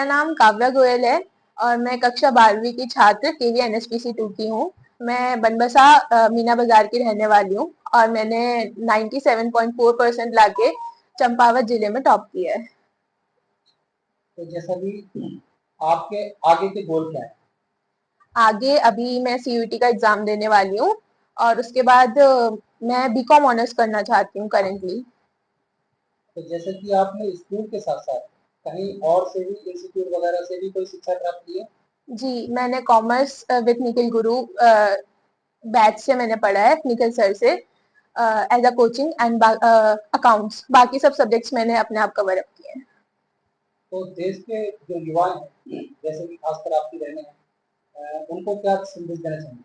मेरा नाम काव्या गोयल है और मैं कक्षा 12वीं की छात्र केवी एनएसपीसी 2 की हूँ। मैं बनबसा मीना बाजार की रहने वाली हूँ और मैंने 97.4% लाके चंपावत जिले में टॉप किया है। तो जैसा भी आपके आगे के गोल क्या है? आगे अभी मैं सीयूईटी का एग्जाम देने वाली हूँ और उसके बाद मैं बीकॉम ऑनर्स करना चाहती हूँ करेंटली। तो जैसे कि आपने स्कूल के साथ साथ कहीं और से भी इंस्टीट्यूट वगैरह से भी कोई शिक्षा प्राप्त की है? जी, मैंने commerce with Nikhil Guru batch से मैंने पढ़ा है, निखिल सर से as a coaching and accounts. बाकी सब सब्जेक्ट्स मैंने अपने आप कवर अप किए हैं। तो देश के जो युवा हैं, जैसे कि खासकर आपकी बहनें हैं, उनको क्या संदेश देना चाहेंगे?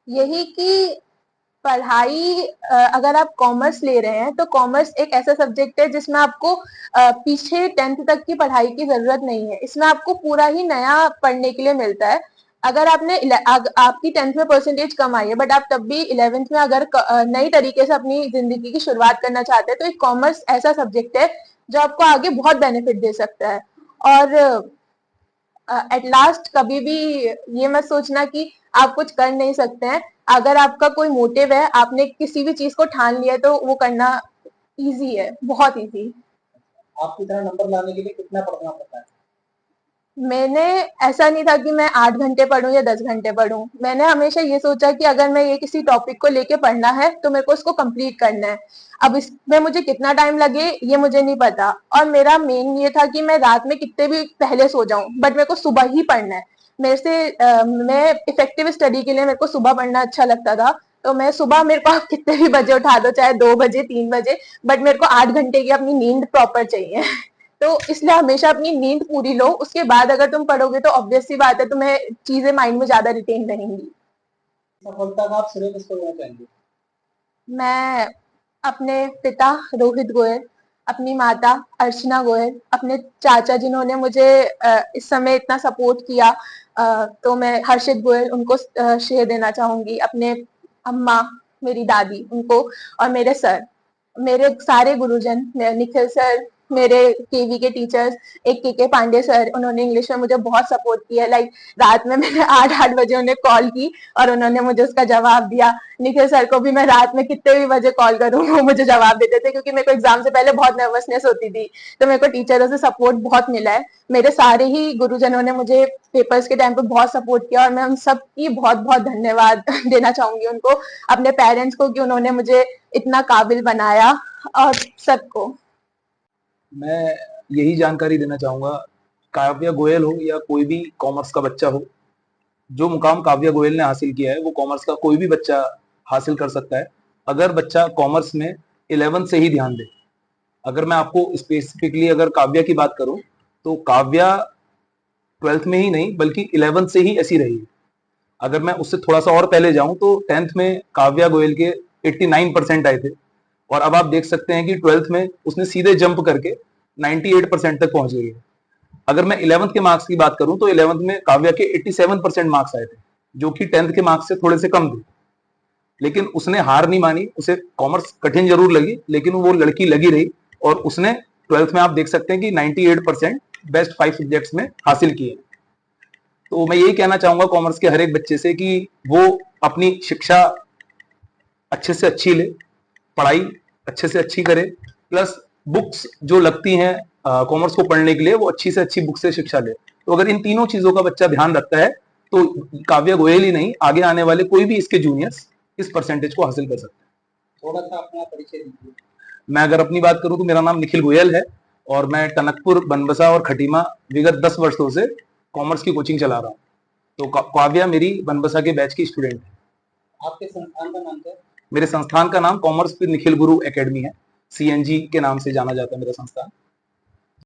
यही कि पढ़ाई अगर आप कॉमर्स ले रहे हैं तो कॉमर्स एक ऐसा सब्जेक्ट है जिसमें आपको पीछे 10th तक की पढ़ाई की जरूरत नहीं है। इसमें आपको पूरा ही नया पढ़ने के लिए मिलता है। अगर आपकी 10th में परसेंटेज कम आई है बट आप तब भी 11th में अगर नई तरीके से अपनी जिंदगी की शुरुआत करना चाहते हैं तो एक कॉमर्स ऐसा सब्जेक्ट है जो आपको आगे बहुत बेनिफिट दे सकता है। और एट लास्ट कभी भी ये मत सोचना कि आप कुछ कर नहीं सकते हैं। अगर आपका कोई मोटिव है, आपने किसी भी चीज को ठान लिया है तो वो करना इजी है, बहुत इजी। आपकी तरह नंबर लाने के लिए कितना पढ़ना पड़ता है? मैंने ऐसा नहीं था कि मैं 8 घंटे पढूं या 10 घंटे पढूं। मैंने हमेशा ये सोचा कि अगर मैं ये किसी टॉपिक को लेके पढ़ना है तो मेरे को उसको कंप्लीट करना है। अब इसमें मुझे कितना टाइम लगे ये मुझे नहीं पता और मेरा मेन ये था कि मैं रात में कितने भी पहले सो जाऊं बट मेरे को सुबह ही पढ़ना है। मैं इफेक्टिव स्टडी के लिए मेरे को सुबह पढ़ना अच्छा लगता था। तो मैं सुबह, मेरे को आप कितने भी बजे उठा दो, चाहे 2 बजे 3 बजे, बट मेरे को 8 घंटे की अपनी नींद प्रॉपर चाहिए। तो इसलिए हमेशा अपनी नींद पूरी लो, उसके बाद अगर तुम पढ़ोगे तो ऑब्वियस सी बात है तुम्हें चीजें माइंड में ज्यादा रिटेन रहेंगी। सफलता का आप श्रेय किसको देना चाहेंगे? मैं अपने पिता रोहित गोयल, अपनी माता अर्चना गोयल, अपने चाचा जिन्होंने मुझे इस समय इतना सपोर्ट किया, तो मैं हर्षित गोयल उनको श्रेय देना चाहूंगी। अपने अम्मा, मेरी दादी, उनको, और मेरे सर, मेरे सारे गुरुजन, निखिल सर, मेरे केवी के टीचर्स, एक के पांडे सर, उन्होंने इंग्लिश में मुझे बहुत सपोर्ट किया। लाइक रात में मैंने 8-8 बजे उन्हें कॉल की और उन्होंने मुझे उसका जवाब दिया। निखिल सर को भी मैं रात में कितने भी बजे कॉल करूँ वो मुझे जवाब देते थे, क्योंकि मेरे को एग्जाम से पहले बहुत नर्वसनेस होती थी। तो मेरे को टीचरों से सपोर्ट बहुत मिला है। मेरे सारे ही गुरुजनों ने मुझे पेपर्स के टाइम पे बहुत सपोर्ट किया और मैं उन सबकी बहुत बहुत धन्यवाद देना चाहूंगी उनको, अपने पेरेंट्स को, कि उन्होंने मुझे इतना काबिल बनाया, और सबको। मैं यही जानकारी देना चाहूंगा, काव्या गोयल हो या कोई भी कॉमर्स का बच्चा हो, जो मुकाम काव्या गोयल ने हासिल किया है वो कॉमर्स का कोई भी बच्चा हासिल कर सकता है, अगर बच्चा कॉमर्स में 11th से ही ध्यान दे। अगर मैं आपको स्पेसिफिकली अगर काव्या की बात करूं तो काव्या 12th में ही नहीं बल्कि 11th से ही ऐसी रही है। अगर मैं उससे थोड़ा सा और पहले जाऊं तो 10th में काव्या गोयल के 89% आए थे और अब आप देख सकते हैं कि 12th में उसने सीधे जंप करके 98% तक पहुंच गई है। अगर मैं 11th के मार्क्स की बात करूं तो 11th में काव्या के 87% मार्क्स आए थे, जो कि 10th के मार्क्स से थोड़े से कम थे। लेकिन उसने हार नहीं मानी, उसे कॉमर्स कठिन जरूर लगी लेकिन वो लड़की लगी रही और उसने 12th में आप देख सकते हैं कि 98% बेस्ट 5 सब्जेक्ट्स में हासिल किए। तो मैं यही कहना चाहूंगा कॉमर्स के हर एक बच्चे से कि वो अपनी शिक्षा अच्छे से अच्छी ले, पढ़ाई अच्छे से अच्छी करे, प्लस बुक्स जो लगती हैं कॉमर्स को पढ़ने के लिए वो अच्छी से अच्छी बुक से शिक्षा ले। तो अगर इन तीनों चीजों का बच्चा ध्यान रखता है तो काव्या गोयल ही नहीं, आगे आने वाले कोई भी इसके जूनियर्स इस परसेंटेज को हासिल कर सकते हैं। थोड़ा सा अपना परिचय दीजिए। मैं अगर अपनी बात करूं तो मेरा नाम निखिल गोयल है और मैं टनकपुर, बनबसा और खटीमा विगत 10 वर्षों से कॉमर्स की कोचिंग चला रहा हूँ। तो काव्या मेरी बनबसा के बैच की स्टूडेंट है। आपके संस्थान का नाम क्या है? मेरे संस्थान का नाम commerce with Nikhil Guru academy है, CNG के नाम से जाना जाता है मेरा संस्थान।